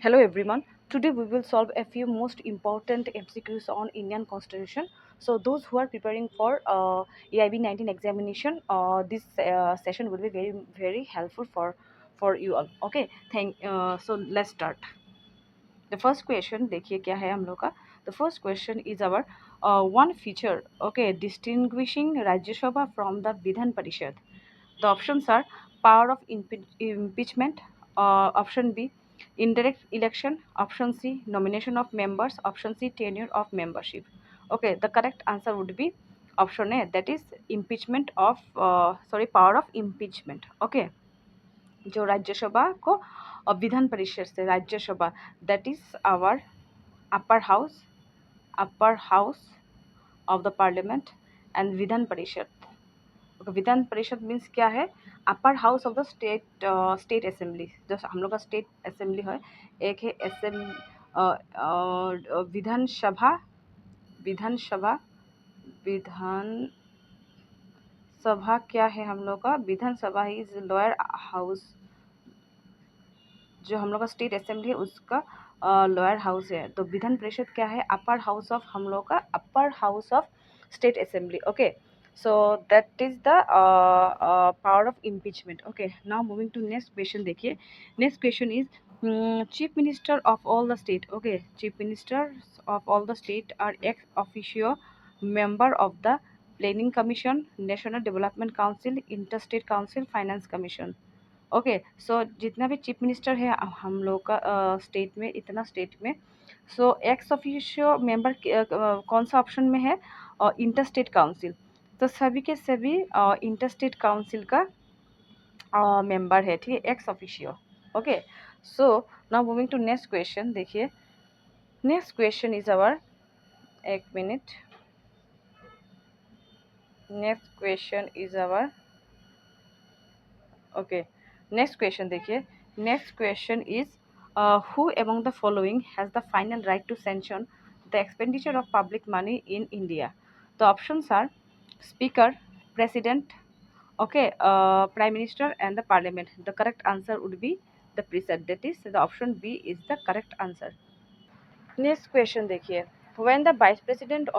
Hello everyone. Today we will solve a few most important MCQs on Indian Constitution. So those who are preparing for AIB 19 examination, this session will be very helpful for you all. Okay. So let's start. The first question देखिए क्या है हम लोग का. The first question is our one feature. Okay, distinguishing Rajya Sabha from the Vidhan Parishad. The options are power of impeachment, option B, indirect election, option C, nomination of members, option C, tenure of membership. Okay, the correct answer would be option A, that is impeachment of power of impeachment. Okay, जो राज्यसभा को विधान परिषद से Rajya Sabha, that is our upper house, upper house of the parliament, and Vidhan Parishad. Vidhan Parishad means क्या है? Upper house of the state assembly. जो हम लोग का state assembly है, एक है विधानसभा. विधानसभा विधानसभा क्या है हम लोग का? विधानसभा इज लोअर हाउस. जो हम लोग का स्टेट असेंबली है उसका लोअर हाउस है. तो विधान परिषद क्या है? अपर हाउस ऑफ हम लोग का upper house of state assembly. Okay, so that is the power of impeachment. Okay, now moving to next question. देखिए next question is chief minister of all the state. Okay, chief ministers of all the state are ex officio member of the planning commission, national development council, interstate council, finance commission. Okay, so जितना भी chief minister है हम लोग का state में, इतना state में, सो ex officio member कौन सा ऑप्शन में है? Interstate council. तो सभी के सभी इंटरस्टेट काउंसिल का मेंबर है, ठीक है, ex officio. Okay, so now moving to next question. देखिए नेक्स्ट क्वेश्चन इज अवर, एक मिनट, next question is our. Okay, next question देखिए. Next question is who among the following has the final right to sanction the expenditure of public money in India? The options are speaker, president, okay, prime minister and the parliament. The correct answer would be the president, that is the option B is the correct answer. Next question देखिए. When the vice president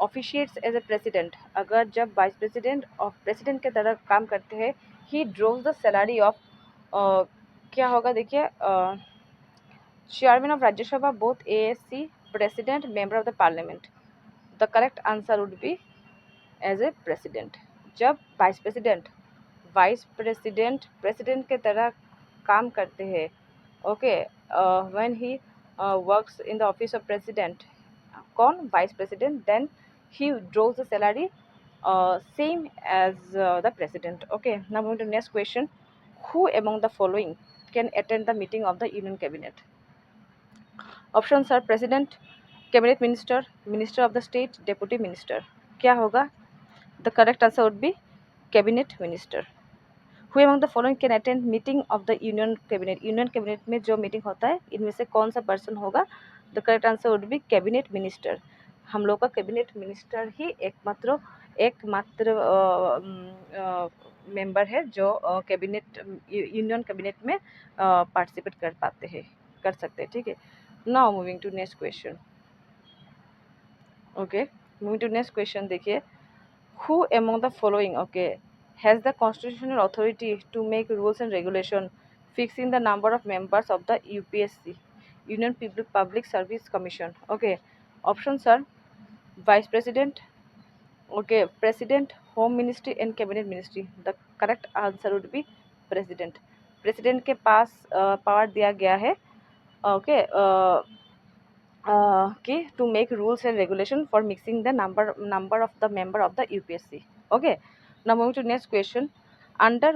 officiates as a president, अगर जब vice president of president के तरह काम करते हैं, he draws the salary of, क्या होगा देखिए, chairman of Rajya Sabha, both ASC, president, member of the parliament. The correct answer would be as a president. जब वाइस प्रेसिडेंट प्रेसिडेंट के तरह काम करते हैं, okay, when he works in the office of president, कौन? Vice president. Then he draws the salary same as the president. Okay, now moving to next question. Who among the following can attend the meeting of the union cabinet? Options are president, cabinet minister, minister of the state, deputy minister. क्या होगा? The correct answer would be cabinet minister. Who among the following can attend meeting of the union cabinet? Union cabinet में जो meeting होता है, इनमें से कौन सा पर्सन होगा? The correct answer would be cabinet minister. हम लोग का कैबिनेट मिनिस्टर ही एकमात्र मेंबर है जो कैबिनेट यूनियन कैबिनेट में पार्टिसिपेट कर सकते हैं, ठीक है. Now moving to next question. Okay, moving to next question देखिए. Who among the following, okay, has the constitutional authority to make rules and regulation fixing the number of members of the UPSC, Union Public Service Commission? Okay, options are vice president, okay, president, home ministry and cabinet ministry. The correct answer would be president. president के पास power दिया गया है, okay, okay, to make rules and regulation for mixing the number of the member of the UPSC. Okay, now moving to next question. Under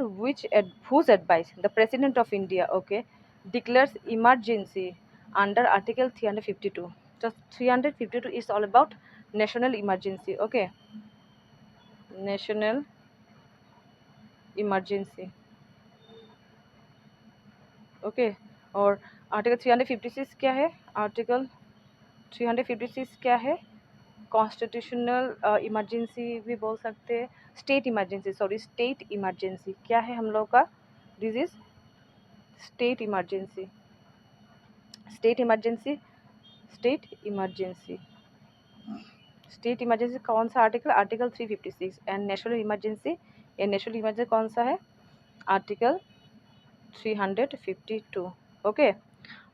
whose advice the President of India, okay, declares emergency under Article 352? So 352 is all about national emergency. Okay, national emergency. Okay, और article 356 क्या है? Article 356 क्या है? Constitutional emergency भी बोल सकते हैं, state emergency, sorry, state emergency क्या है हम लोग का? This is state emergency. State emergency, state emergency, state emergency कौन सा article, article 356। And national emergency, ये नेशनल इमरजेंसी कौन सा है, आर्टिकल 352। Okay,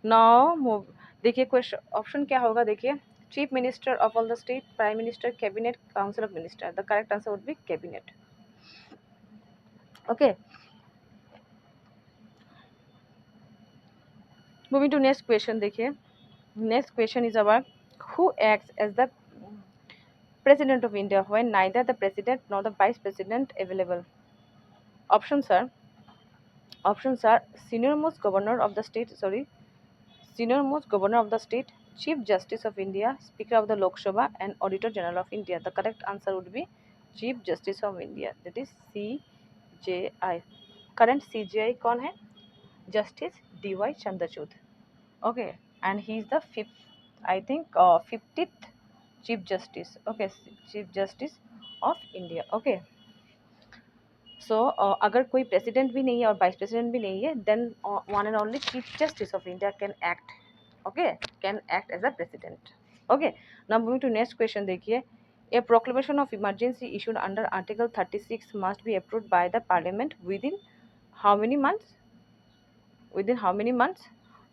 now move. देखिए क्वेश्चन ऑप्शन क्या होगा, देखिए chief minister of all the state, prime minister, cabinet, council of minister. The correct answer would be cabinet. Okay, moving to next question. देखिए next question is about who acts as the President of India when neither the President nor the Vice President available. Options are senior most governor of the state, senior most governor of the state, Chief Justice of India, Speaker of the Lok Sabha, and Auditor General of India. The correct answer would be Chief Justice of India, that is CJI. Current CJI कौन है, Justice DY Chandrachud. Okay, and he is the fifth, I think 50th Chief Justice. Okay, Chief Justice of India. Okay, सो अगर कोई president भी नहीं है और vice president भी नहीं है, then one and only chief justice of India can act, okay, can act as a president. Okay, now moving to next question. देखिए a proclamation of emergency issued under article 36 must be approved by the parliament within how many months, within how many months?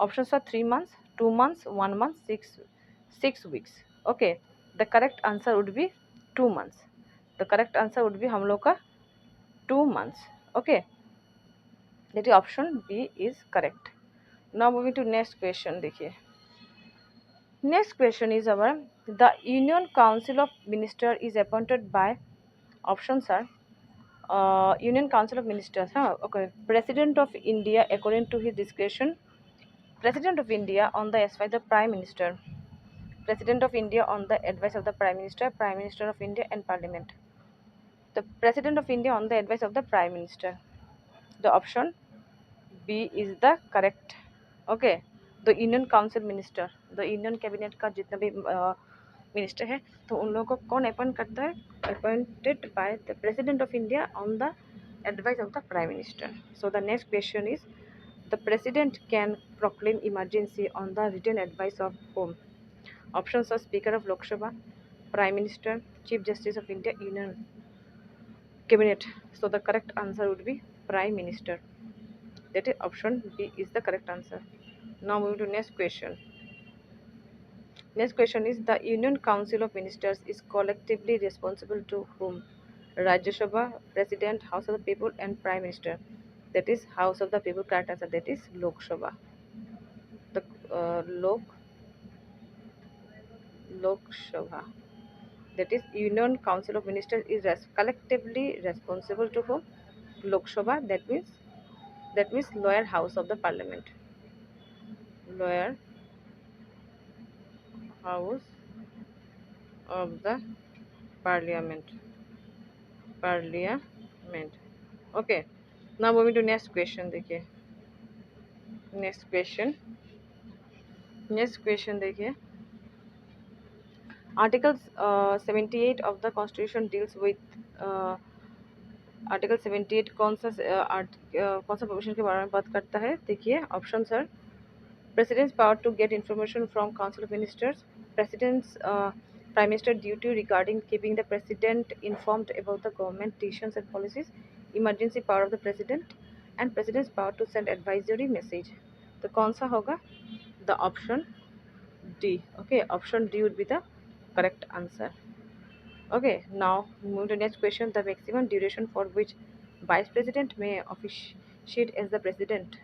Options are 3 months, 2 months, 1 month, 6 weeks. Okay, the correct answer would be 2 months. The correct answer would be हम लोग का 2 months. Okay, that is option B is correct. Now moving to next question. देखिए next question is our the Union Council of Ministers is appointed by, options are Union Council of Ministers, okay, President of India according to his discretion, President of India on the advice of the Prime Minister, President of India on the advice of the Prime Minister, Prime Minister of India and Parliament. The President of India on the advice of the Prime Minister. The option B is the correct. Okay, the Union Council Minister, the Union Cabinet का जितना भी minister है तो उन लोगों को कौन appoint करता है, appointed by the president of India on the advice of the Prime Minister. So the next question is the President can proclaim emergency on the written advice of whom? Options are Speaker of Lok Sabha, Prime Minister, Chief Justice of India, Union Cabinet. So the correct answer would be Prime Minister. That is option B is the correct answer. Now moving to next question. Next question is the Union Council of Ministers is collectively responsible to whom? Rajya Sabha, President, House of the People, and Prime Minister. That is House of the People. Correct answer. That is Lok Sabha. The Lok Sabha. That is Union Council of Ministers is collectively responsible to whom? Lok Sabha. That means lower house of the Parliament. Lower house of the Parliament. Okay. Now moving to next question. देखिए next question देखिए Article 78 of the Constitution deals with article 78 कौन सा provision के बारे में बात करता है? देखिए option sir President's power to get information from Council of Ministers, President's Prime Minister duty regarding keeping the President informed about the government decisions and policies, emergency power of the President, and President's power to send advisory message. तो कौन सा होगा? The option D. Okay, option D would be the correct answer. Okay, now move to next question. The maximum duration for which Vice President may officiate as the President.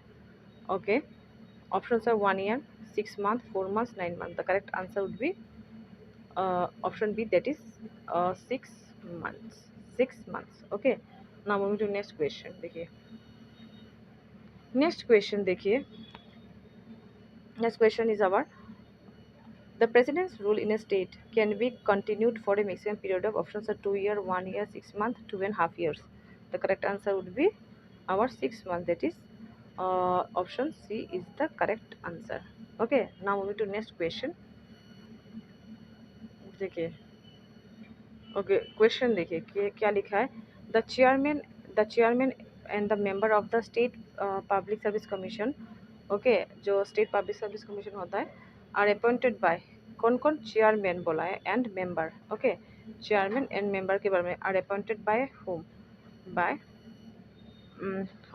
Okay. Options are 1 year, 6 months, 4 months, 9 months. The correct answer would be option B, that is 6 months. 6 months. Okay. Now moving to next question. देखिए next question देखिए next question is about the president's rule in a state can be continued for a maximum period of, options are 2 year, 1 year, 6 months, 2.5 years. The correct answer would be our 6 months. That is option C is the correct answer. Okay. Now moving to next question. देखिए okay question देखिए क्या लिखा है the chairman and the member of the state public service commission okay, जो state public service commission होता है, are appointed bye, कौन कौन, चेयरमैन बोला है and member. Okay, chairman and member के बारे में, are appointed by home, by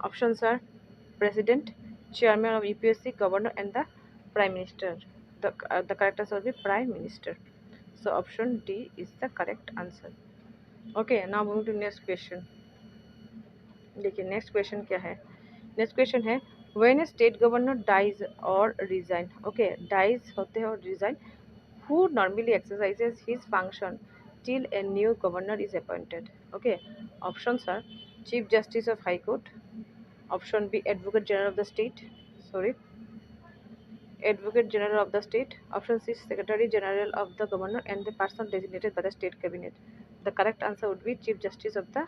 options are president, chairman of UPSC, governor and the prime minister. The correct answer will be prime minister. So option D is the correct answer. Okay, now moving to next question. देखिए next question क्या है। Next question है when a state governor dies और resign. ओके, dies होते हैं और resign, who normally exercises his function till a new governor is appointed. Okay, options are Chief Justice of High Court, option B Advocate General of the State, sorry, Advocate General of the State, option C Secretary General of the Governor and the person designated by the State Cabinet. The correct answer would be Chief Justice of the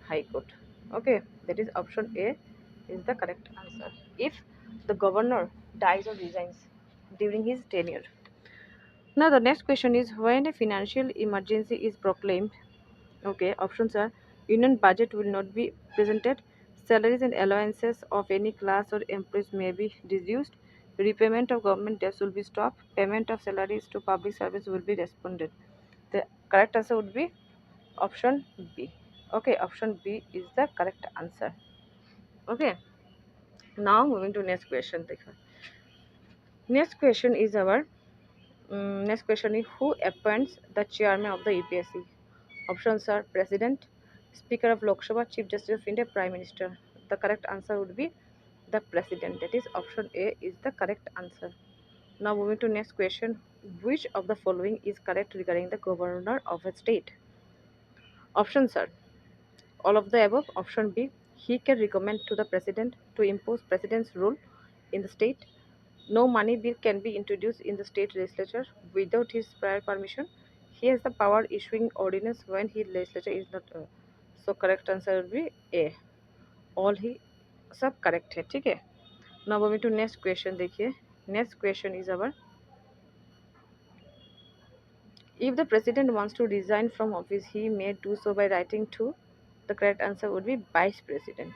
High Court. Okay, that is option A is the correct answer. If the governor dies or resigns during his tenure. Now the next question is when a financial emergency is proclaimed. Okay, options are union budget will not be presented, salaries and allowances of any class or employees may be reduced, repayment of government debts will be stopped, payment of salaries to public service will be responded. The correct answer would be option B. Okay, option B is the correct answer. Okay, now moving to next question. Next question is our next question is who appoints the chairman of the UPSC? Options are President, Speaker of Lok Sabha, Chief Justice of India, Prime Minister. The correct answer would be the President. That is option A is the correct answer. Now moving to next question. Which of the following is correct regarding the governor of a state? Options are all of the above. Option B, he can recommend to the president to impose president's rule in the state. No money bill can be introduced in the state legislature without his prior permission. He has the power issuing ordinance when his legislature is not. So correct answer will be A. All ही सब correct है, ठीक है। Now moving to next question. देखिए next question is our if the president wants to resign from office he may do so by writing to, the correct answer would be vice president.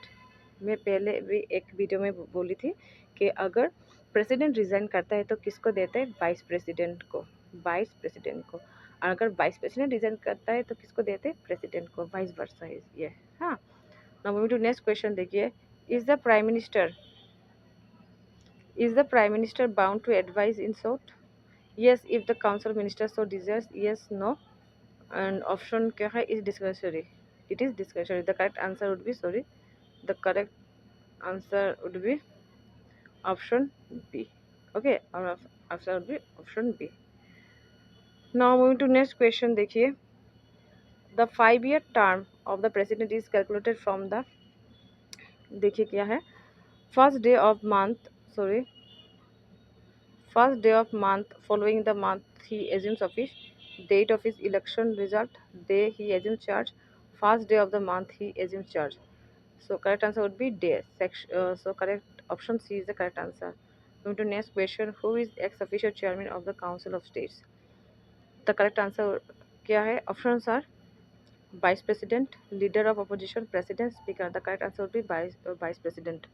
मैं पहले भी एक video में बोली थी कि अगर प्रेसिडेंट रिजाइन करता है तो किसको देते हैं, वाइस प्रेसिडेंट को, वाइस प्रेसिडेंट को। और अगर वाइस प्रेसिडेंट रिजाइन करता है तो किसको देते हैं, प्रेसिडेंट को, वाइस वर्सा है ये। हाँ, now moving to next question. देखिए is the prime minister bound to advise in short? yes if the council minister so desires, yes, no, and option क्या है is discretionary, it is discretionary. The correct answer would be, sorry, the correct answer would be option B. Okay, और answer would be option B. Now moving to next question। देखिए the 5-year term of the president is calculated from the, देखिए क्या है, first day of month, sorry, first day of month following the month he assumes office, date of his election result, day he assumes charge, first day of the month he assumes charge. So correct answer would be day. So correct option C is the correct answer. Moving to next question, who is ex officio chairman of the Council of States? The correct answer क्या है, options are vice president, leader of opposition, president, speaker. The correct answer would be vice president.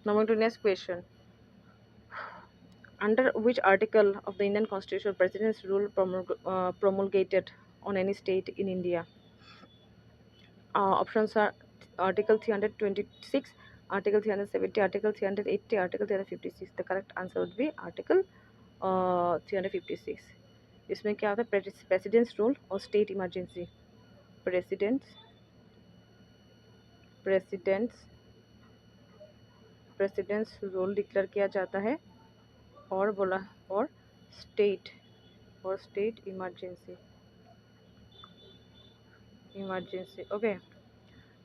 Now moving to next question. Under which article of the Indian Constitution president's rule promulgated on any state in India? Options are Article 326, Article 370, Article 380, Article 356. The correct answer would be Article 356. इसमें क्या होता है, president's rule और state emergency. President's president's president's rule declare किया जाता है और बोला और state emergency okay.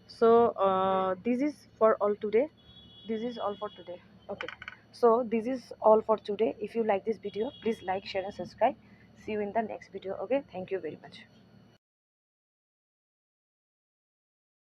So this is for all today, okay. So this is all for today. If you like this video, please like, share and subscribe. See you in the next video. Okay, thank you very much.